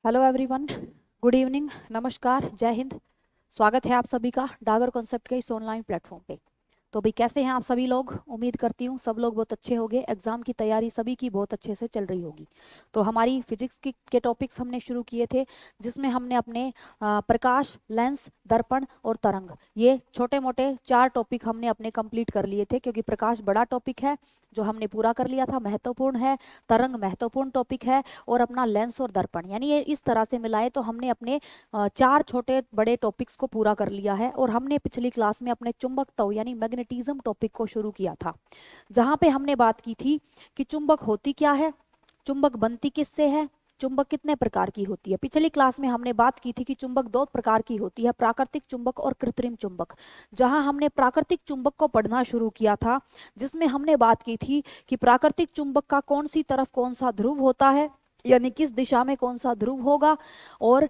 Hello everyone. Good evening, नमस्कार, जय हिंद। स्वागत है आप सभी का डागर कॉन्सेप्ट के इस ऑनलाइन प्लेटफॉर्म पे। तो भाई कैसे हैं आप सभी लोग? उम्मीद करती हूँ सब लोग बहुत अच्छे होंगे। एग्जाम की तैयारी सभी की बहुत अच्छे से चल रही होगी। तो हमारी फिजिक्स के टॉपिक्स हमने शुरू किए थे, जिसमें हमने अपने प्रकाश, लेंस, दर्पण और तरंग, ये छोटे मोटे 4 टॉपिक हमने अपने कंप्लीट कर लिए थे। क्योंकि प्रकाश बड़ा टॉपिक है जो हमने पूरा कर लिया था, महत्वपूर्ण है। तरंग महत्वपूर्ण टॉपिक है। और अपना लेंस और दर्पण, यानी ये इस तरह से मिलाए तो हमने अपने 4 छोटे बड़े टॉपिक्स को पूरा कर लिया है। और हमने पिछली क्लास में अपने चुंबकत्व यानी मैग्नेटिज्म टॉपिक को शुरू किया था, जहां पे हमने बात की थी कि चुंबक होती क्या है, चुंबक बनती किससे है, चुंबक कितने प्रकार की होती है। पिछली क्लास में हमने बात की थी कि चुंबक 2 प्रकार की होती है, प्राकृतिक चुंबक और कृत्रिम चुंबक। जहां हमने प्राकृतिक चुंबक को पढ़ना शुरू किया था, जिसमें हमने बात की थी कि प्राकृतिक चुंबक का कौन सी तरफ कौन सा ध्रुव होता है, यानी किस दिशा में कौन सा ध्रुव होगा। और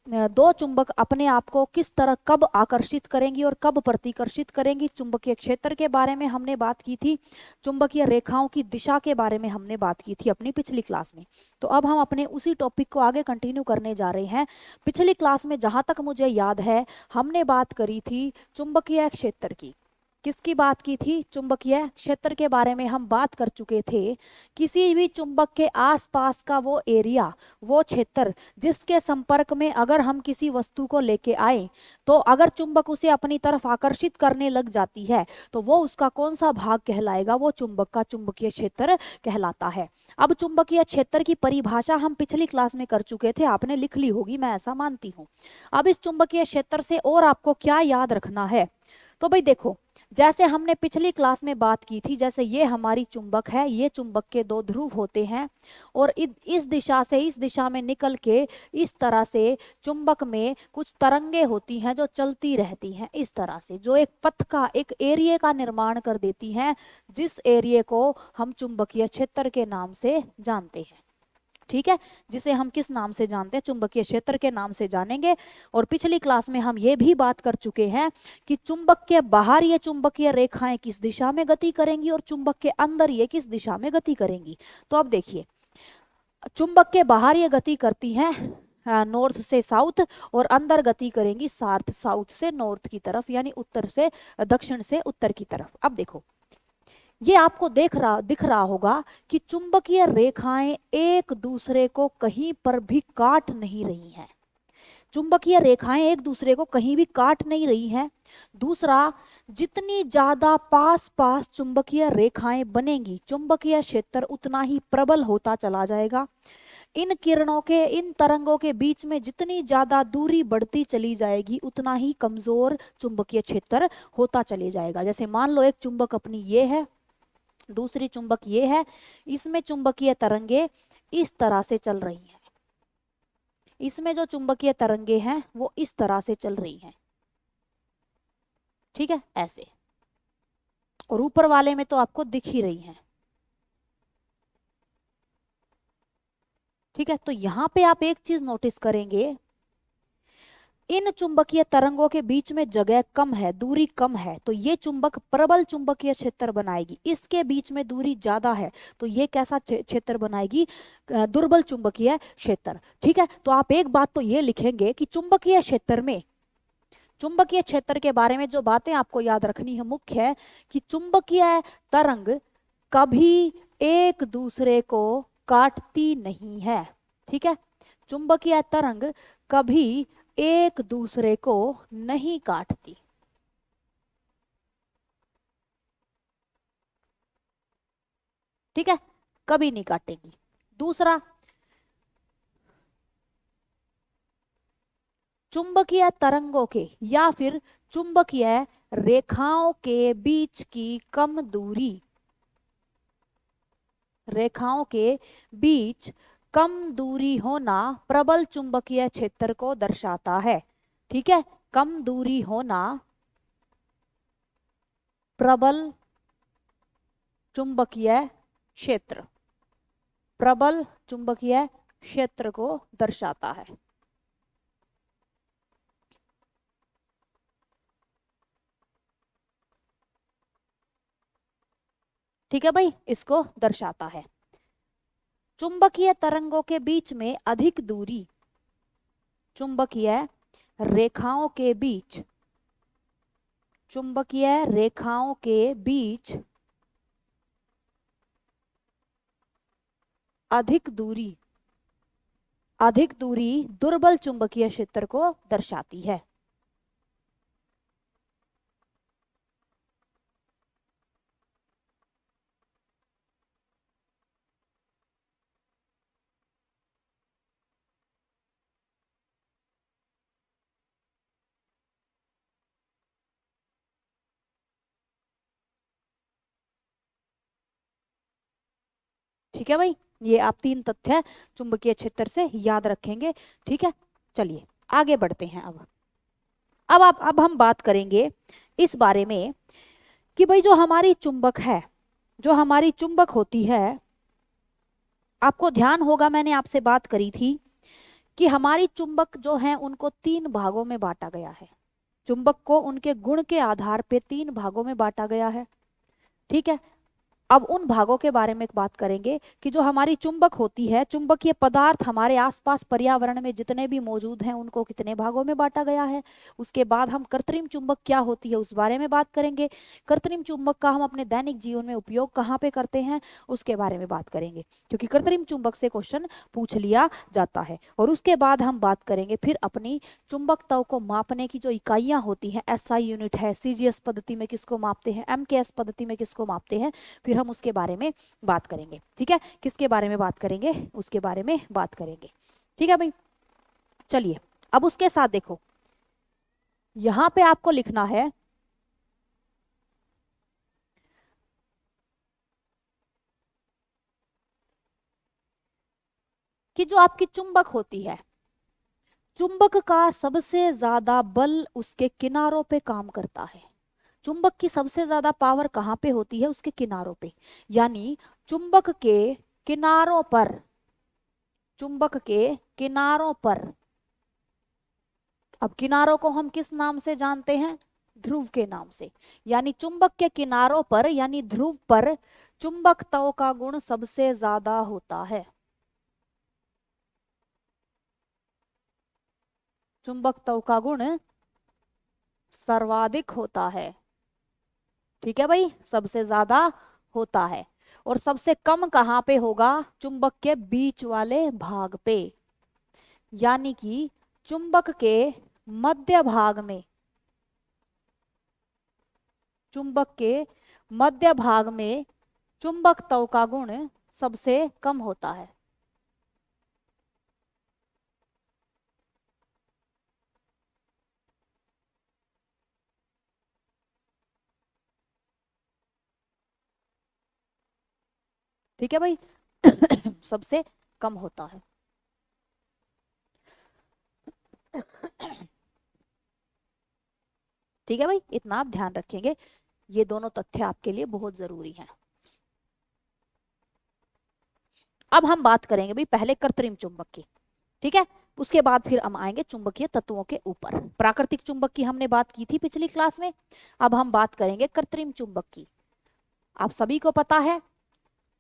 दो चुंबक अपने आप को किस तरह कब आकर्षित करेंगी और कब प्रतिकर्षित करेंगी, चुंबकीय क्षेत्र के बारे में हमने बात की थी। चुंबकीय रेखाओं की दिशा के बारे में हमने बात की थी अपनी पिछली क्लास में। तो अब हम अपने उसी टॉपिक को आगे कंटिन्यू करने जा रहे हैं। पिछली क्लास में जहां तक मुझे याद है, हमने बात करी थी चुंबकीय क्षेत्र की। किसकी बात की थी? चुंबकीय क्षेत्र के बारे में हम बात कर चुके थे। किसी भी चुंबक के आसपास का वो एरिया, वो क्षेत्र, जिसके संपर्क में अगर हम किसी वस्तु को लेके आए, तो अगर चुंबक उसे अपनी तरफ आकर्षित करने लग जाती है, तो वो उसका कौन सा भाग कहलाएगा? वो चुंबक का चुंबकीय क्षेत्र कहलाता है। अब चुंबकीय क्षेत्र की परिभाषा हम पिछली क्लास में कर चुके थे, आपने लिख ली होगी, मैं ऐसा मानती हूँ। अब इस चुंबकीय क्षेत्र से और आपको क्या याद रखना है? तो भाई देखो, जैसे हमने पिछली क्लास में बात की थी, जैसे ये हमारी चुंबक है, ये चुंबक के 2 ध्रुव होते हैं। और इस दिशा से इस दिशा में निकल के इस तरह से चुंबक में कुछ तरंगे होती हैं जो चलती रहती हैं, इस तरह से, जो एक पथ का, एक एरिया का निर्माण कर देती हैं, जिस एरिया को हम चुंबकीय क्षेत्र के नाम से जानते हैं। ठीक है, जिसे हम किस नाम से जानते हैं? चुंबकीय क्षेत्र के नाम से जानेंगे। और पिछली क्लास में हम ये भी बात कर चुके हैं कि चुंबक के बाहर ये चुंबकीय रेखाएं किस दिशा में गति करेंगी और चुंबक के अंदर ये किस दिशा में गति करेंगी। तो अब देखिए, चुंबक के बाहर ये गति करती हैं नॉर्थ से साउथ, और अंदर गति करेंगी साउथ से नॉर्थ की तरफ, यानी उत्तर से दक्षिण से उत्तर की तरफ। अब देखो, ये आपको दिख रहा होगा कि चुंबकीय रेखाएं एक दूसरे को कहीं पर भी काट नहीं रही हैं। चुंबकीय रेखाएं एक दूसरे को कहीं भी काट नहीं रही हैं। दूसरा, जितनी ज्यादा पास पास चुंबकीय रेखाएं बनेंगी, चुंबकीय क्षेत्र उतना ही प्रबल होता चला जाएगा। इन किरणों के, इन तरंगों के बीच में जितनी ज्यादा दूरी बढ़ती चली जाएगी, उतना ही कमजोर चुंबकीय क्षेत्र होता चले जाएगा। जैसे मान लो एक चुंबक अपनी ये है, दूसरी चुंबक ये है, इसमें चुंबकीय तरंगे इस तरह से चल रही हैं। इसमें जो चुंबकीय तरंगे हैं वो इस तरह से चल रही हैं। ठीक है, ऐसे। और ऊपर वाले में तो आपको दिख ही रही हैं। ठीक है, तो यहां पे आप एक चीज नोटिस करेंगे, इन चुंबकीय तरंगों के बीच में जगह कम है, दूरी कम है, तो ये चुंबक प्रबल चुंबकीय क्षेत्र बनाएगी। इसके बीच में दूरी ज्यादा है, तो ये कैसा क्षेत्र बनाएगी? दुर्बल चुंबकीय क्षेत्र। ठीक है, तो आप एक बात तो ये लिखेंगे कि चुंबकीय क्षेत्र में, चुंबकीय क्षेत्र के बारे में जो बातें आपको याद रखनी है मुख्य है कि चुंबकीय तरंग कभी एक दूसरे को काटती नहीं है। ठीक है, चुंबकीय तरंग कभी एक दूसरे को नहीं काटती। ठीक है, कभी नहीं काटेंगी। दूसरा, चुंबकीय तरंगों के या फिर चुंबकीय रेखाओं के बीच की कम दूरी, रेखाओं के बीच कम दूरी होना प्रबल चुंबकीय क्षेत्र को दर्शाता है। ठीक है, कम दूरी होना प्रबल चुंबकीय क्षेत्र, प्रबल चुंबकीय क्षेत्र को दर्शाता है। ठीक है भाई, इसको दर्शाता है। चुंबकीय तरंगों के बीच में अधिक दूरी, चुंबकीय रेखाओं के बीच, चुंबकीय रेखाओं के बीच अधिक दूरी, अधिक दूरी दुर्बल चुंबकीय क्षेत्र को दर्शाती है। ठीक है भाई, ये आप 3 तथ्य चुंबकीय क्षेत्र से याद रखेंगे। ठीक है, चलिए आगे बढ़ते हैं। अब हम बात करेंगे इस बारे में कि भाई जो हमारी चुंबक है, जो हमारी चुंबक होती है, आपको ध्यान होगा मैंने आपसे बात करी थी कि हमारी चुंबक जो है उनको 3 भागों में बांटा गया है। चुंबक को उनके गुण के आधार पे 3 भागों में बांटा गया है। ठीक है, अब उन भागों के बारे में बात करेंगे कि जो हमारी चुंबक होती है, चुंबकीय पदार्थ हमारे आसपास पर्यावरण में जितने भी मौजूद हैं उनको कितने भागों में बांटा गया है। उसके बाद हम कृत्रिम चुंबक क्या होती है उस बारे में बात करेंगे। कृत्रिम चुंबक का हम अपने दैनिक जीवन में उपयोग कहाँ पे करते हैं उसके बारे में बात करेंगे, क्योंकि कृत्रिम चुंबक से क्वेश्चन पूछ लिया जाता है। और उसके बाद हम बात करेंगे फिर अपनी चुंबकत्व को मापने की जो इकाइयां होती हैं, एसआई यूनिट है, सीजीएस पद्धति में किसको मापते हैं, एमकेएस पद्धति में किसको मापते हैं, फिर हम उसके बारे में बात करेंगे। ठीक है, किसके बारे में बात करेंगे, उसके बारे में बात करेंगे। ठीक है भाई, चलिए अब उसके साथ देखो, यहां पे आपको लिखना है कि जो आपकी चुंबक होती है, चुंबक का सबसे ज्यादा बल उसके किनारों पे काम करता है। चुंबक की सबसे ज्यादा पावर कहाँ पे होती है, उसके किनारों पे। यानी चुंबक के किनारों पर, चुंबक के किनारों पर, अब किनारों को हम किस नाम से जानते हैं, ध्रुव के नाम से। यानी चुंबक के किनारों पर यानी ध्रुव पर चुंबकत्व का गुण सबसे ज्यादा होता है, चुंबकत्व का गुण सर्वाधिक होता है। ठीक है भाई, सबसे ज्यादा होता है। और सबसे कम कहाँ पे होगा, चुंबक के बीच वाले भाग पे। यानी कि चुंबक के मध्य भाग में, चुंबक के मध्य भाग में चुंबकत्व का गुण सबसे कम होता है। ठीक है भाई, सबसे कम होता है। ठीक है भाई, इतना आप ध्यान रखेंगे, ये दोनों तथ्य आपके लिए बहुत जरूरी हैं। अब हम बात करेंगे भाई पहले कृत्रिम चुंबक की। ठीक है, उसके बाद फिर हम आएंगे चुंबकीय तत्वों के ऊपर। प्राकृतिक चुंबक की हमने बात की थी पिछली क्लास में, अब हम बात करेंगे कृत्रिम चुंबक की। आप सभी को पता है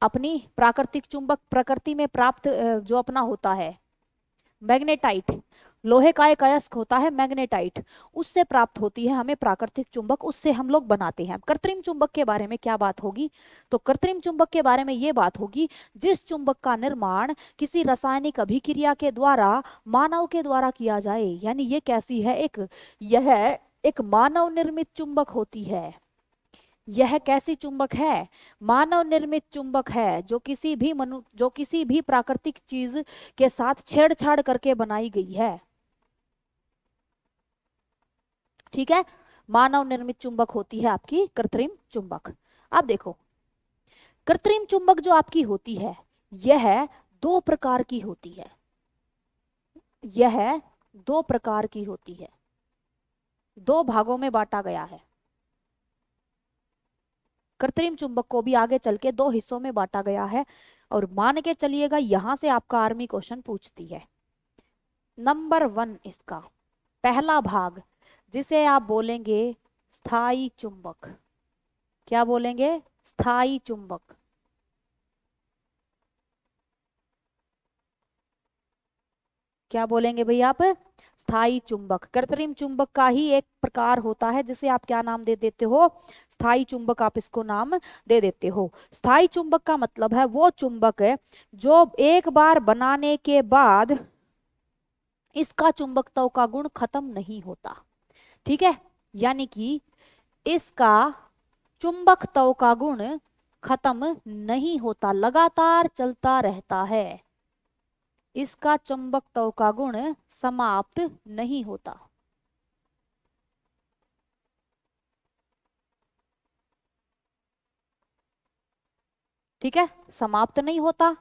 अपनी प्राकृतिक चुंबक प्रकृति में प्राप्त जो अपना होता है मैग्नेटाइट, लोहे का एक अयस्क होता है मैग्नेटाइट, उससे प्राप्त होती है हमें प्राकृतिक चुंबक, उससे हम लोग बनाते हैं। कृत्रिम चुंबक के बारे में क्या बात होगी, तो कृत्रिम चुंबक के बारे में ये बात होगी जिस चुंबक का निर्माण किसी रासायनिक अभिक्रिया के द्वारा मानव के द्वारा किया जाए। यानी ये कैसी है, यह एक मानव निर्मित चुंबक होती है। यह कैसी चुंबक है, मानव निर्मित चुंबक है, जो किसी भी प्राकृतिक चीज के साथ छेड़छाड़ करके बनाई गई है। ठीक है, मानव निर्मित चुंबक होती है आपकी कृत्रिम चुंबक। अब देखो, कृत्रिम चुंबक जो आपकी होती है यह 2 प्रकार की होती है, यह 2 प्रकार की होती है, 2 भागों में बांटा गया है। कृत्रिम चुंबक को भी आगे चल के 2 हिस्सों में बांटा गया है। और मान के चलिएगा यहां से आपका आर्मी क्वेश्चन पूछती है। नंबर 1 इसका पहला भाग जिसे आप बोलेंगे स्थायी चुंबक। क्या बोलेंगे, स्थायी चुंबक। क्या बोलेंगे भाई आप? स्थायी चुंबक। कृत्रिम चुंबक का ही एक प्रकार होता है जिसे आप क्या नाम दे देते हो? स्थायी चुंबक आप इसको नाम दे देते हो। स्थायी चुंबक का मतलब है वो चुंबक है जो एक बार बनाने के बाद इसका चुंबकत्व का गुण खत्म नहीं होता। ठीक है, यानी कि इसका चुंबकत्व का गुण खत्म नहीं होता, लगातार चलता रहता है। इसका चुंबकत्व का गुण समाप्त नहीं होता। ठीक है, समाप्त नहीं होता।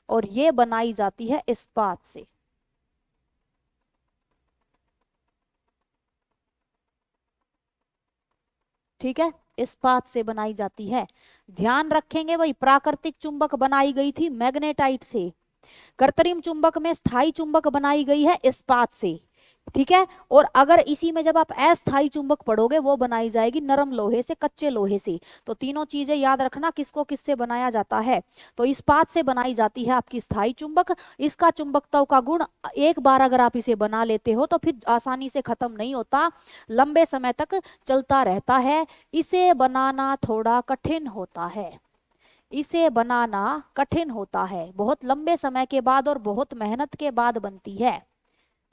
और ये बनाई जाती है इस्पात से। ठीक है, इस्पात से बनाई जाती है। ध्यान रखेंगे भाई, प्राकृतिक चुंबक बनाई गई थी मैग्नेटाइट से, कृत्रिम चुंबक में स्थायी चुंबक बनाई गई है इस्पात से। ठीक है, और अगर इसी में जब आप अस्थायी चुंबक पढ़ोगे वो बनाई जाएगी नरम लोहे से, कच्चे लोहे से। तो तीनों चीजें याद रखना, किसको किससे बनाया जाता है। तो इस्पात से बनाई जाती है आपकी स्थायी चुंबक। इसका चुंबकत्व का गुण एक बार अगर आप इसे बना लेते हो तो फिर आसानी से खत्म नहीं होता, लंबे समय तक चलता रहता है। इसे बनाना थोड़ा कठिन होता है। इसे बनाना कठिन होता है, बहुत लंबे समय के बाद और बहुत मेहनत के बाद बनती है।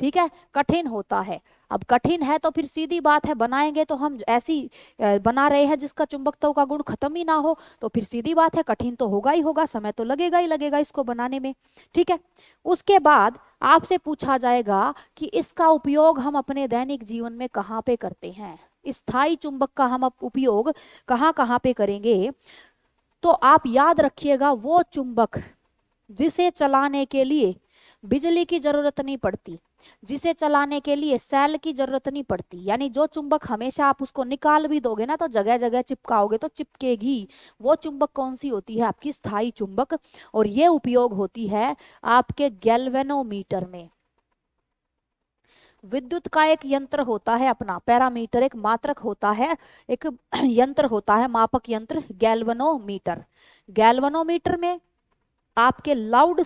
ठीक है, कठिन होता है। अब कठिन है तो फिर सीधी बात है, बनाएंगे तो हम ऐसी बना रहे हैं जिसका चुंबकत्व का गुण खत्म ही ना हो, तो फिर सीधी बात है कठिन तो होगा ही होगा, समय तो लगेगा ही लगेगा इसको बनाने में। ठीक है, उसके बाद आपसे पूछा जाएगा कि इसका उपयोग हम अपने दैनिक जीवन में कहाँ पे करते हैं। स्थायी चुंबक का हम उपयोग कहाँ कहाँ पे करेंगे? तो आप याद रखिएगा, वो चुंबक जिसे चलाने के लिए बिजली की जरूरत नहीं पड़ती, जिसे चलाने के लिए सेल की जरूरत नहीं पड़ती, यानी जो चुंबक हमेशा आप उसको निकाल भी दोगे ना तो जगह जगह चिपकाओगे तो चिपकेगी, वो चुंबक कौन सी होती है? आपकी स्थायी चुंबक। और ये उपयोग होती है आपके गैल्वेनोमीटर में। विद्युत का एक यंत्र होता है अपना, पैरामीटर, एक मात्रक होता है, एक यंत्र होता है, मापक यंत्र, गैल्वेनोमीटर। गैल्वेनोमीटर में आपके लाउड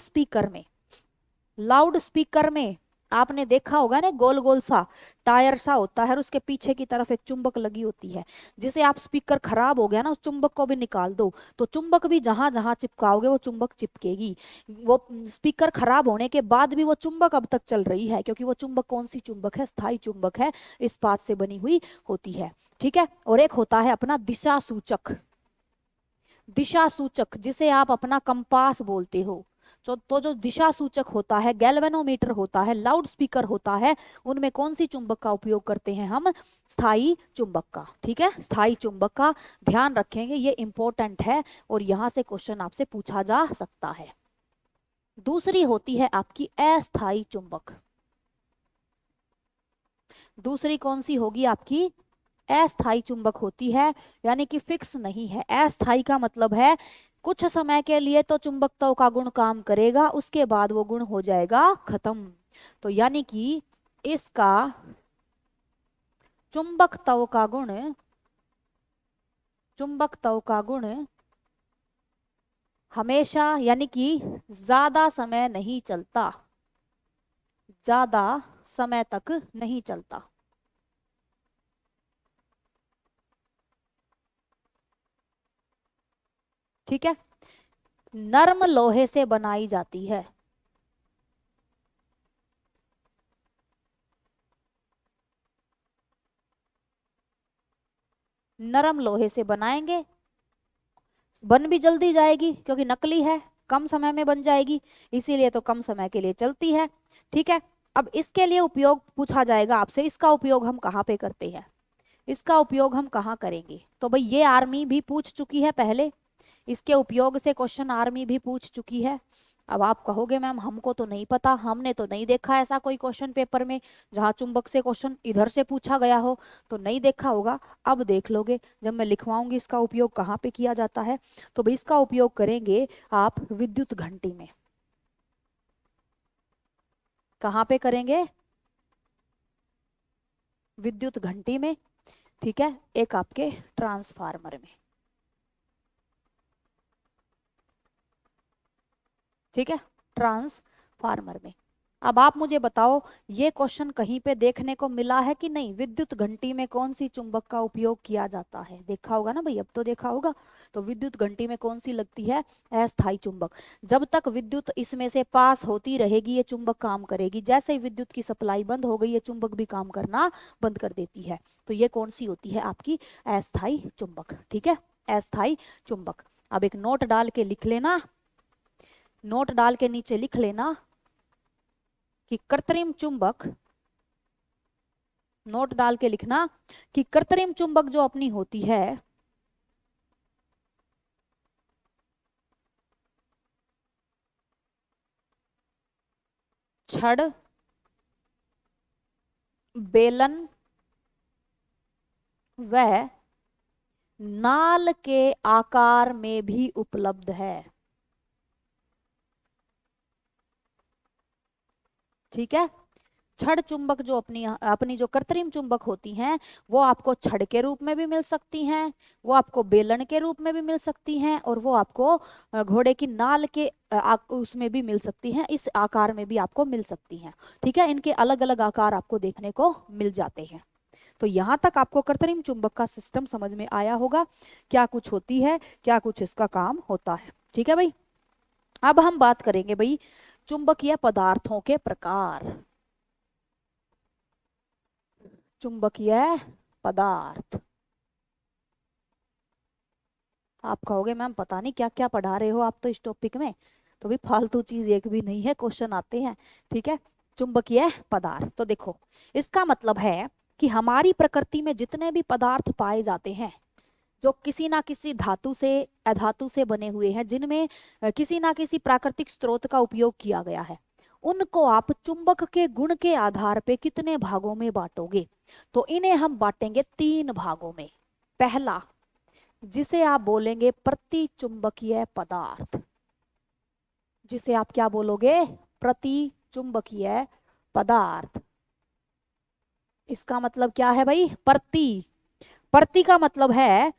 स्पीकर में आपने देखा होगा ना, गोल गोल सा टायर सा होता है और उसके पीछे की तरफ एक चुंबक लगी होती है। जिसे आप स्पीकर खराब हो गया ना, उस चुंबक को भी निकाल दो तो चुंबक भी जहां जहां चिपकाओगे वो चुंबक चिपकेगी। वो स्पीकर खराब होने के बाद भी वो चुंबक अब तक चल रही है, क्योंकि वो चुंबक कौन सी चुंबक है? स्थायी चुंबक है, इस्पात से बनी हुई होती है। ठीक है, और एक होता है अपना दिशा सूचक। दिशा सूचक जिसे आप अपना कंपास बोलते हो। तो जो दिशा सूचक होता है, गैल्वेनोमीटर होता है, लाउड स्पीकर होता है, उनमें कौन सी चुंबक का उपयोग करते हैं हम? स्थायी चुंबक का। ठीक है, स्थायी चुंबक का ध्यान रखेंगे, ये इंपॉर्टेंट है और यहां से क्वेश्चन आपसे पूछा जा सकता है। दूसरी होती है आपकी अस्थायी चुंबक। दूसरी कौन सी होगी आपकी? अस्थायी चुंबक होती है, यानी कि फिक्स नहीं है। अस्थायी का मतलब है कुछ समय के लिए तो चुंबकत्व का गुण काम करेगा, उसके बाद वो गुण हो जाएगा खत्म। तो यानी कि इसका चुंबकत्व का गुण, चुंबकत्व का गुण हमेशा, यानी कि ज्यादा समय नहीं चलता, ज्यादा समय तक नहीं चलता। ठीक है, नर्म लोहे से बनाई जाती है। नरम लोहे से बनाएंगे, बन भी जल्दी जाएगी क्योंकि नकली है, कम समय में बन जाएगी, इसीलिए तो कम समय के लिए चलती है। ठीक है, अब इसके लिए उपयोग पूछा जाएगा आपसे, इसका उपयोग हम कहाँ पे करते हैं, इसका उपयोग हम कहाँ करेंगे? तो भाई ये आर्मी भी पूछ चुकी है पहले, इसके उपयोग से क्वेश्चन आर्मी भी पूछ चुकी है। अब आप कहोगे मैम हमको तो नहीं पता, हमने तो नहीं देखा ऐसा कोई क्वेश्चन पेपर में जहाँ चुंबक से क्वेश्चन इधर से पूछा गया हो, तो नहीं देखा होगा। अब देख लोगे जब मैं लिखवाऊंगी इसका उपयोग कहाँ पे किया जाता है। तो भाई इसका उपयोग करेंगे आप विद्युत घंटी में। कहाँ पे करेंगे? विद्युत घंटी में। ठीक है, एक आपके ट्रांसफार्मर में। ठीक है, ट्रांसफार्मर में। अब आप मुझे बताओ, ये क्वेश्चन कहीं पे देखने को मिला है कि नहीं? विद्युत घंटी में कौन सी चुंबक का उपयोग किया जाता है? देखा होगा ना भाई, अब तो देखा होगा। तो विद्युत घंटी में कौन सी लगती है? अस्थायी चुंबक। जब तक विद्युत इसमें से पास होती रहेगी ये चुंबक काम करेगी, जैसे ही विद्युत की सप्लाई बंद हो गई ये चुंबक भी काम करना बंद कर देती है। तो ये कौन सी होती है? आपकी अस्थायी चुंबक। ठीक है, अस्थायी चुंबक। अब एक नोट डाल के लिख लेना, नोट डाल के नीचे लिख लेना कि कृत्रिम चुंबक, नोट डाल के लिखना कि कृत्रिम चुंबक जो अपनी होती है छड़, बेलन व नाल के आकार में भी उपलब्ध है। ठीक है, छड़ चुंबक जो अपनी अपनी जो कृत्रिम चुंबक होती हैं वो आपको छड़ के रूप में भी मिल सकती हैं, वो आपको बेलन के रूप में भी मिल सकती हैं, और वो आपको घोड़े की नाल के उसमें भी मिल सकती हैं, इस आकार में भी आपको मिल सकती हैं। ठीक है, इनके अलग अलग आकार आपको देखने को मिल जाते हैं। तो यहां तक आपको कृत्रिम चुंबक का सिस्टम समझ में आया होगा, क्या कुछ होती है, क्या कुछ इसका काम होता है। ठीक है भाई, अब हम बात करेंगे भाई चुंबकीय पदार्थों के प्रकार। चुंबकीय पदार्थ। आप कहोगे मैम पता नहीं क्या क्या पढ़ा रहे हो आप तो इस टॉपिक में, तो भी फालतू चीज एक भी नहीं है, क्वेश्चन आते हैं। ठीक है, चुंबकीय पदार्थ तो देखो, इसका मतलब है कि हमारी प्रकृति में जितने भी पदार्थ पाए जाते हैं जो किसी ना किसी धातु से, अधातु से बने हुए हैं, जिनमें किसी ना किसी प्राकृतिक स्रोत का उपयोग किया गया है, उनको आप चुंबक के गुण के आधार पे कितने भागों में बांटोगे? तो इन्हें हम बांटेंगे 3 भागों में। पहला, जिसे आप बोलेंगे प्रतिचुंबकीय पदार्थ, जिसे आप क्या बोलोगे? प्रतिचुंबकीय पदार्थ। इसका मतलब क्या है भाई? प्रति, प्रति का मतलब है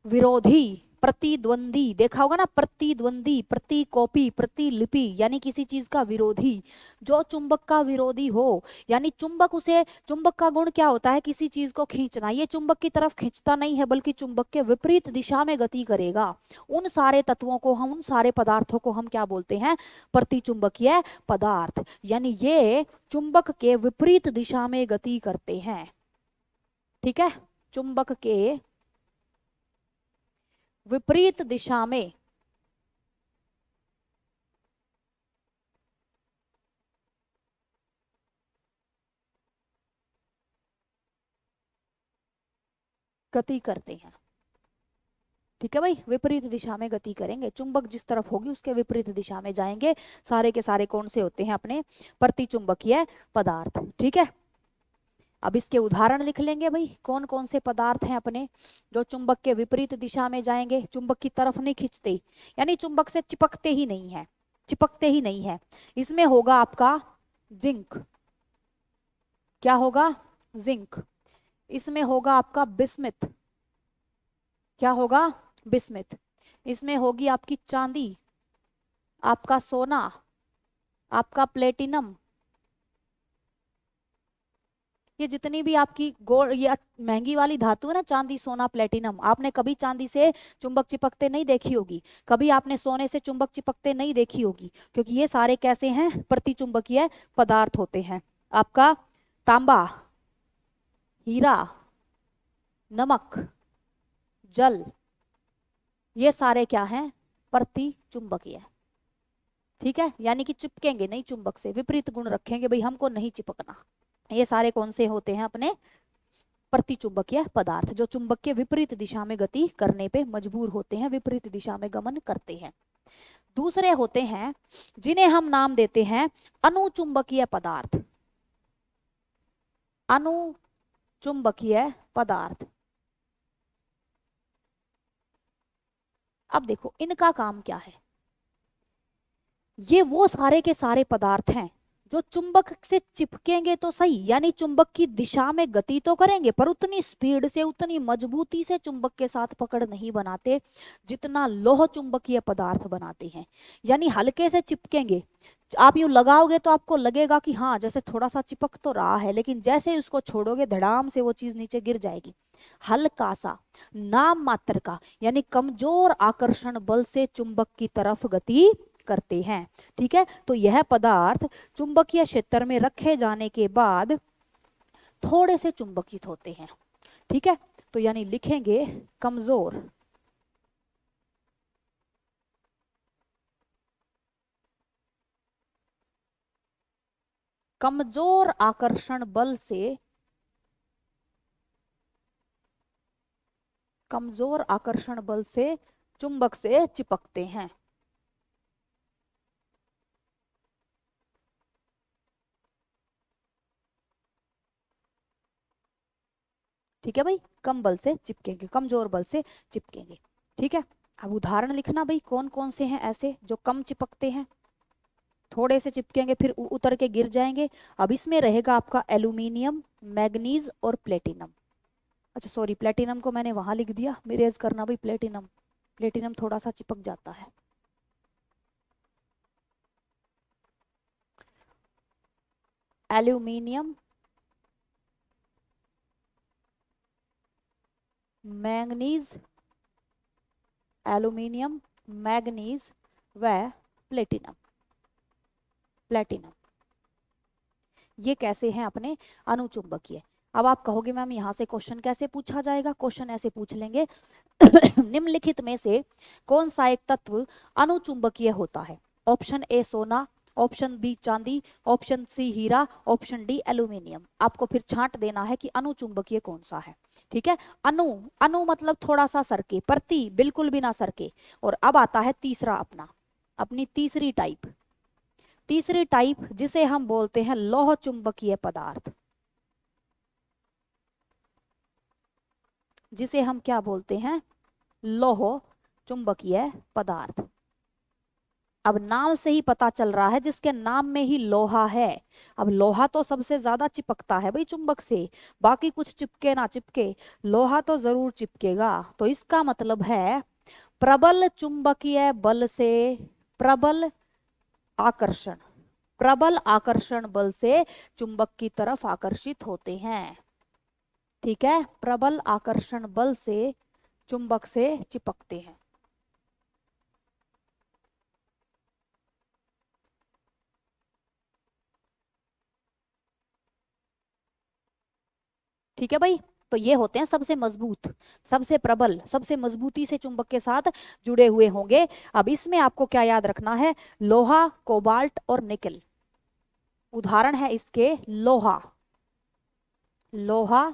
विरोधी, प्रतिद्वंदी। देखा होगा ना, प्रतिद्वंदी, प्रतिकॉपी, प्रतिलिपि, यानी किसी चीज का विरोधी। जो चुंबक का विरोधी हो, यानी चुंबक, उसे चुंबक का गुण क्या होता है? किसी चीज को खींचना। ये चुंबक की तरफ खींचता नहीं है बल्कि चुंबक के विपरीत दिशा में गति करेगा। उन सारे तत्वों को हम, उन सारे पदार्थों को हम क्या बोलते हैं? प्रतिचुंबकीय पदार्थ। यानी ये चुंबक के विपरीत दिशा में गति करते हैं। ठीक है, चुंबक के विपरीत दिशा में गति करते हैं। ठीक है भाई, विपरीत दिशा में गति करेंगे, चुंबक जिस तरफ होगी उसके विपरीत दिशा में जाएंगे। सारे के सारे कौन से होते हैं? अपने प्रतिचुंबकीय पदार्थ। ठीक है, अब इसके उदाहरण लिख लेंगे भाई, कौन कौन से पदार्थ हैं अपने जो चुंबक के विपरीत दिशा में जाएंगे, चुंबक की तरफ नहीं खींचते, यानी चुंबक से चिपकते ही नहीं है, चिपकते ही नहीं है। इसमें होगा आपका जिंक। क्या होगा? जिंक। इसमें होगा आपका बिस्मिथ। क्या होगा? बिस्मिथ। इसमें होगी आपकी चांदी, आपका सोना, आपका प्लेटिनम। ये जितनी भी आपकी गोल्ड, ये महंगी वाली धातु है ना, चांदी, सोना, प्लेटिनम, आपने कभी चांदी से चुंबक चिपकते नहीं देखी होगी, कभी आपने सोने से चुंबक चिपकते नहीं देखी होगी, क्योंकि ये सारे कैसे हैं? प्रतिचुंबकीय पदार्थ होते हैं। आपका तांबा, हीरा, नमक, जल, ये सारे क्या हैं? प्रतिचुंबकीय। ठीक है, यानी कि चिपकेंगे नहीं चुंबक से, विपरीत गुण रखेंगे भाई, हमको नहीं चिपकना। ये सारे कौन से होते हैं? अपने प्रतिचुंबकीय पदार्थ, जो चुंबक के विपरीत दिशा में गति करने पे मजबूर होते हैं, विपरीत दिशा में गमन करते हैं। दूसरे होते हैं जिन्हें हम नाम देते हैं अनुचुंबकीय पदार्थ। अनुचुंबकीय पदार्थ। अब देखो इनका काम क्या है? ये वो सारे के सारे पदार्थ हैं जो चुंबक से चिपकेंगे तो सही, यानी चुंबक की दिशा में गति तो करेंगे, पर उतनी स्पीड से, उतनी मजबूती से चुंबक के साथ पकड़ नहीं बनाते जितना लोह चुंबकीय पदार्थ बनाते हैं। यानी हल्के से चिपकेंगे, आप यूं लगाओगे तो आपको लगेगा कि हाँ जैसे थोड़ा सा चिपक तो रहा है, लेकिन जैसे ही उसको छोड़ोगे धड़ाम से वो चीज नीचे गिर जाएगी। हल्का सा नाम मात्र का यानी कमजोर आकर्षण बल से चुंबक की तरफ गति करते हैं। ठीक है, तो यह पदार्थ चुंबकीय क्षेत्र में रखे जाने के बाद थोड़े से चुंबकित होते हैं। ठीक है, तो यानी लिखेंगे कमजोर कमजोर आकर्षण बल से, कमजोर आकर्षण बल से चुंबक से चिपकते हैं। ठीक है भाई, कम बल से चिपकेंगे, कमजोर बल से चिपकेंगे। ठीक है, अब उदाहरण लिखना भाई कौन कौन से हैं ऐसे जो कम चिपकते हैं, थोड़े से चिपकेंगे फिर उतर के गिर जाएंगे। अब इसमें रहेगा आपका एल्यूमिनियम, मैग्नीज और प्लेटिनम। अच्छा सॉरी, प्लेटिनम को मैंने वहां लिख दिया, मेरेज करना भाई प्लेटिनम, प्लेटिनम थोड़ा सा चिपक जाता है। एल्यूमिनियम, मैंगनीज, एल्यूमिनियम, मैग्नीज व प्लेटिनम, प्लेटिनम, ये कैसे हैं अपने अनुचुंबकीय। अब आप कहोगे मैम यहाँ से क्वेश्चन कैसे पूछा जाएगा, क्वेश्चन ऐसे पूछ लेंगे निम्नलिखित में से कौन सा एक तत्व अनुचुंबकीय होता है। ऑप्शन ए सोना, ऑप्शन बी चांदी, ऑप्शन सी हीरा, ऑप्शन डी एल्यूमिनियम। आपको फिर छांट देना है कि अनुचुंबकीय कौन सा है। ठीक है, अनु, अनु मतलब थोड़ा सा सरके, प्रति बिल्कुल भी ना सरके। और अब आता है तीसरा अपना, अपनी तीसरी टाइप, तीसरी टाइप जिसे हम बोलते हैं लौह चुंबकीय पदार्थ, जिसे हम क्या बोलते हैं, लौह चुंबकीय पदार्थ। अब नाम से ही पता चल रहा है, जिसके नाम में ही लोहा है। अब लोहा तो सबसे ज्यादा चिपकता है भाई चुंबक से, बाकी कुछ चिपके ना चिपके, लोहा तो जरूर चिपकेगा। तो इसका मतलब है प्रबल चुंबकीय बल से, प्रबल आकर्षण, प्रबल आकर्षण बल से चुंबक की तरफ आकर्षित होते हैं। ठीक है, प्रबल आकर्षण बल से चुंबक से चिपकते हैं। ठीक है भाई, तो ये होते हैं सबसे मजबूत, सबसे प्रबल, सबसे मजबूती से चुंबक के साथ जुड़े हुए होंगे। अब इसमें आपको क्या याद रखना है, लोहा, कोबाल्ट और निकल। उदाहरण है इसके लोहा, लोहा,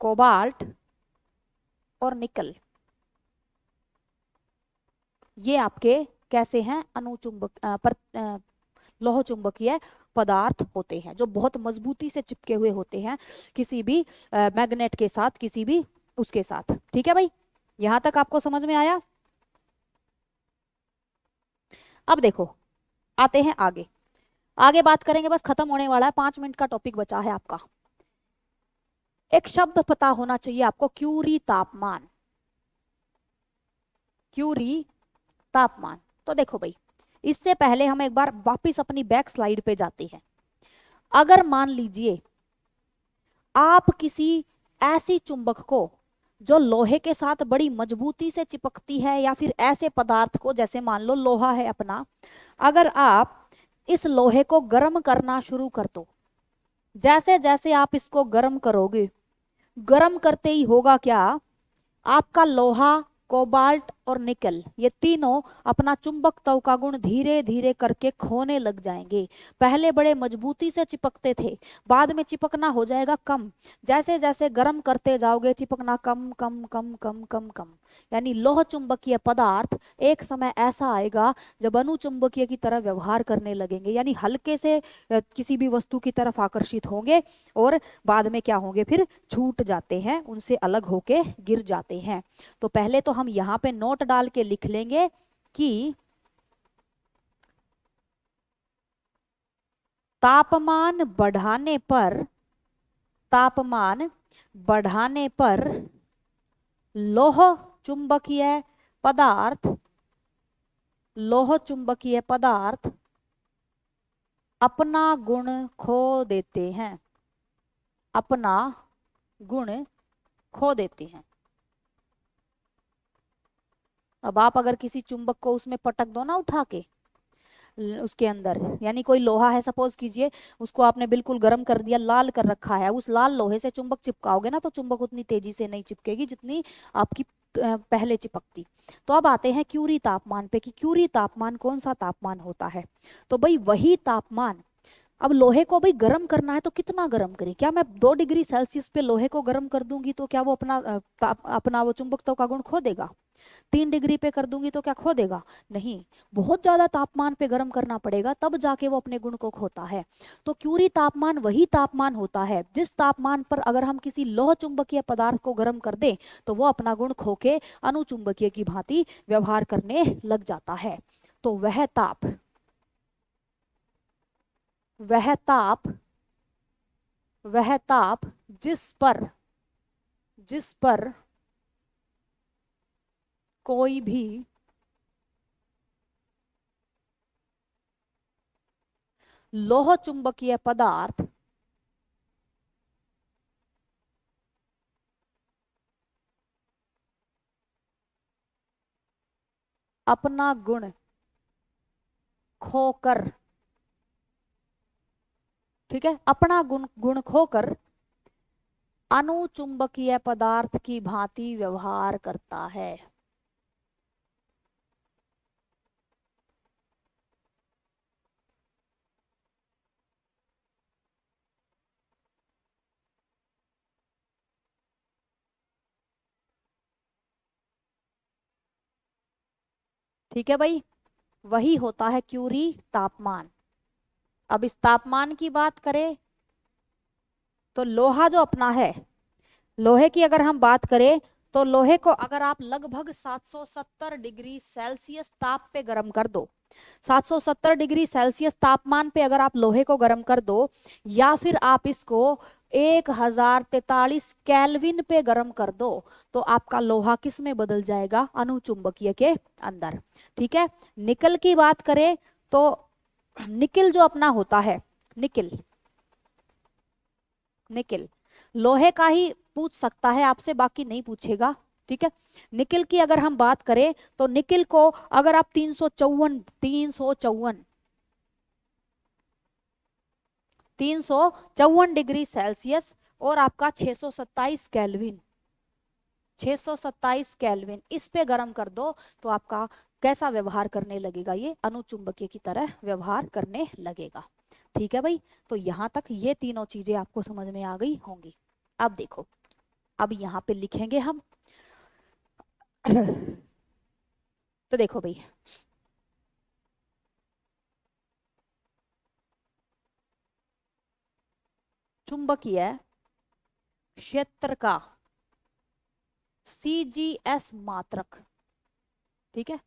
कोबाल्ट और निकल, ये आपके कैसे हैं, अनुचुंबक लौह चुंबकीय पदार्थ होते हैं, जो बहुत मजबूती से चिपके हुए होते हैं किसी भी मैग्नेट के साथ, किसी भी उसके साथ। ठीक है भाई, यहां तक आपको समझ में आया। अब देखो आते हैं आगे, आगे बात करेंगे, बस खत्म होने वाला है, 5 मिनट का टॉपिक बचा है आपका। एक शब्द पता होना चाहिए आपको, क्यूरी तापमान, क्यूरी तापमान। तो देखो भाई, इससे पहले हम एक बार वापस अपनी बैक स्लाइड पे जाते हैं। अगर मान लीजिए आप किसी ऐसी चुंबक को जो लोहे के साथ बड़ी मजबूती से चिपकती है, या फिर ऐसे पदार्थ को जैसे मान लो लोहा है अपना, अगर आप इस लोहे को गर्म करना शुरू कर दो, जैसे जैसे आप इसको गर्म करोगे, गर्म करते ही होगा क्या, आपका लोहा, कोबाल्ट और निकल, ये तीनों अपना चुंबकत्व का गुण धीरे धीरे करके खोने लग जाएंगे। पहले बड़े मजबूती से चिपकते थे, बाद में चिपकना हो जाएगा कम, जैसे जैसे गर्म करते जाओगे चिपकना कम कम कम कम कम कम। यानी लोह चुंबकीय पदार्थ एक समय ऐसा आएगा जब अनुचुंबकीय की तरह व्यवहार करने लगेंगे, यानी हल्के से किसी भी वस्तु की तरफ आकर्षित होंगे और बाद में क्या होंगे, फिर छूट जाते हैं, उनसे अलग होके गिर जाते हैं। तो पहले तो हम यहाँ पे नोट डाल के लिख लेंगे कि तापमान बढ़ाने पर, तापमान बढ़ाने पर लौह चुंबकीय पदार्थ, लोह चुंबकीय पदार्थ अपना गुण खो देते हैं, अपना गुण खो देते हैं। अब आप अगर किसी चुंबक को उसमें पटक दो ना उठा के उसके अंदर, यानी कोई लोहा है सपोज कीजिए, उसको आपने बिल्कुल गर्म कर दिया, लाल कर रखा है, उस लाल लोहे से चुंबक चिपकाओगे ना तो चुंबक उतनी तेजी से नहीं चिपकेगी जितनी आपकी पहले चिपकती। तो अब आते हैं क्यूरी तापमान पे कि क्यूरी तापमान कौन सा तापमान होता है। तो भाई वही तापमान, अब लोहे को भाई गर्म करना है तो कितना गर्म करें? क्या मैं 2 डिग्री सेल्सियस पे लोहे को गर्म कर दूंगी तो क्या वो अपना वो चुंबकत्व का गुण खो देगा? 3 डिग्री पे कर दूंगी तो क्या खो देगा? नहीं, बहुत ज्यादा तापमान पे गर्म करना पड़ेगा तब जाके वो अपने गुण को खोता है। तो क्यूरी तापमान वही तापमान होता है जिस तापमान पर अगर हम किसी लोह चुंबकीय पदार्थ को गर्म कर दें तो वो अपना गुण खो के अनुचुंबकीय की भांति व्यवहार करने लग जाता है। तो वह ताप वह ताप जिस पर कोई भी लोह चुंबकीय पदार्थ अपना गुण खोकर, ठीक है, अपना गुण गुण खोकर अनुचुंबकीय पदार्थ की भांति व्यवहार करता है। ठीक है भाई, वही होता है क्यूरी तापमान। अब इस तापमान की बात करें तो लोहा जो अपना है, लोहे की अगर हम बात करें तो लोहे को अगर आप लगभग 770 डिग्री सेल्सियस ताप पे गर्म कर दो, 770 डिग्री सेल्सियस तापमान पे अगर आप लोहे को गर्म कर दो, या फिर आप इसको 1043 केल्विन पे गर्म कर दो, तो आपका लोहा किस में बदल जाएगा? अनुचुंबकीय के अंदर। ठीक है, निकल की बात करें तो निकिल जो अपना होता है, निकिल निकिल लोहे का ही पूछ सकता है आपसे, बाकी नहीं पूछेगा। ठीक है, निकिल की अगर हम बात करें तो निकिल को अगर आप 354 डिग्री सेल्सियस और आपका 627 केल्विन इस पे गर्म कर दो तो आपका कैसा व्यवहार करने लगेगा? ये अनुचुंबकीय की तरह व्यवहार करने लगेगा। ठीक है भाई, तो यहां तक ये तीनों चीजें आपको समझ में आ गई होंगी। अब देखो, अब यहाँ पे लिखेंगे हम तो देखो भाई, चुंबकीय क्षेत्र का सीजीएस मात्रक, ठीक है,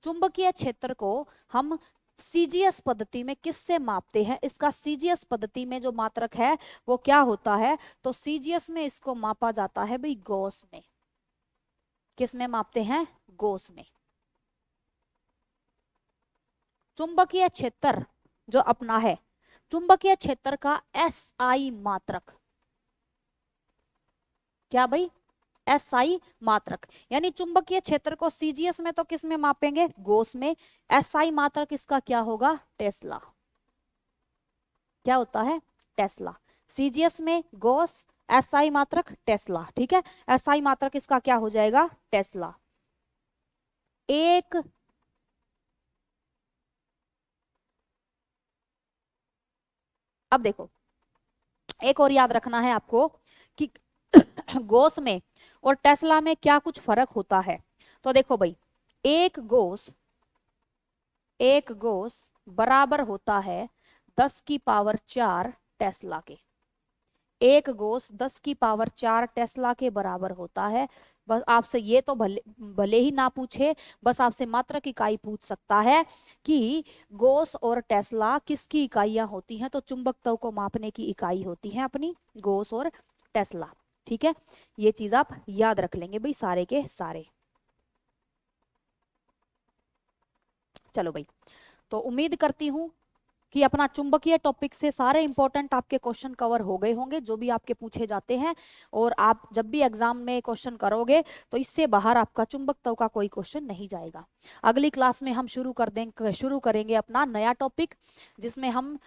चुंबकीय क्षेत्र को हम सीजीएस पद्धति में किससे मापते हैं? इसका सीजीएस पद्धति में जो मात्रक है वो क्या होता है? तो सीजीएस में इसको मापा जाता है भाई गॉस में। किस में मापते हैं? गॉस में। चुंबकीय क्षेत्र जो अपना है, चुंबकीय क्षेत्र का एसआई मात्रक, क्या भाई? एसआई मात्रक, यानी चुंबकीय क्षेत्र को सीजीएस में तो किस में मापेंगे? गॉस में। एसआई मात्रक इसका क्या होगा? टेस्ला। क्या होता है? टेस्ला। सीजीएस में गॉस, एसआई मात्रक टेस्ला। ठीक है, एसआई मात्रक इसका क्या हो जाएगा? टेस्ला। एक अब देखो, एक और याद रखना है आपको कि गॉस में और टेस्ला में क्या कुछ फर्क होता है। तो देखो भाई, एक गॉस बराबर होता है 10⁴ टेस्ला के। एक गॉस 10⁴ टेस्ला के बराबर होता है। बस आपसे ये तो भले भले ही ना पूछे, बस आपसे मात्रक इकाई पूछ सकता है कि गॉस और टेस्ला किसकी इकाइयां होती हैं? तो चुंबकत्व को मापने की इकाई होती है अपनी गॉस और टेस्ला। ठीक है, ये चीज आप याद रख लेंगे भाई सारे के सारे। चलो भाई, तो उम्मीद करती हूँ कि अपना चुंबकीय टॉपिक से सारे इंपॉर्टेंट आपके क्वेश्चन कवर हो गए होंगे जो भी आपके पूछे जाते हैं। और आप जब भी एग्जाम में क्वेश्चन करोगे तो इससे बाहर आपका चुंबकत्व का कोई क्वेश्चन नहीं जाएगा। अगली क्लास में हम शुरू करेंगे अपना नया टॉपिक, जिसमें हम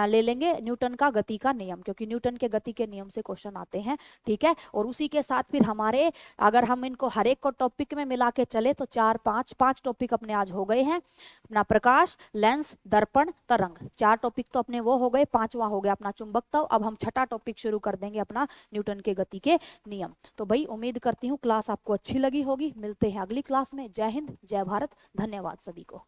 ले लेंगे न्यूटन का गति का नियम, क्योंकि न्यूटन के गति के नियम से क्वेश्चन आते हैं। ठीक है, और उसी के साथ फिर हमारे, अगर हम इनको हर एक को टॉपिक में मिला के चले तो 4 5 टॉपिक अपने आज हो गए हैं। अपना प्रकाश, लेंस, दर्पण, तरंग, 4 टॉपिक तो अपने वो हो गए। 5वां हो गया अपना चुंबकत्व। अब हम छठा टॉपिक शुरू कर देंगे अपना न्यूटन के गति के नियम। तो भाई उम्मीद करती हूँ क्लास आपको अच्छी लगी होगी। मिलते हैं अगली क्लास में। जय हिंद, जय भारत, धन्यवाद सभी को।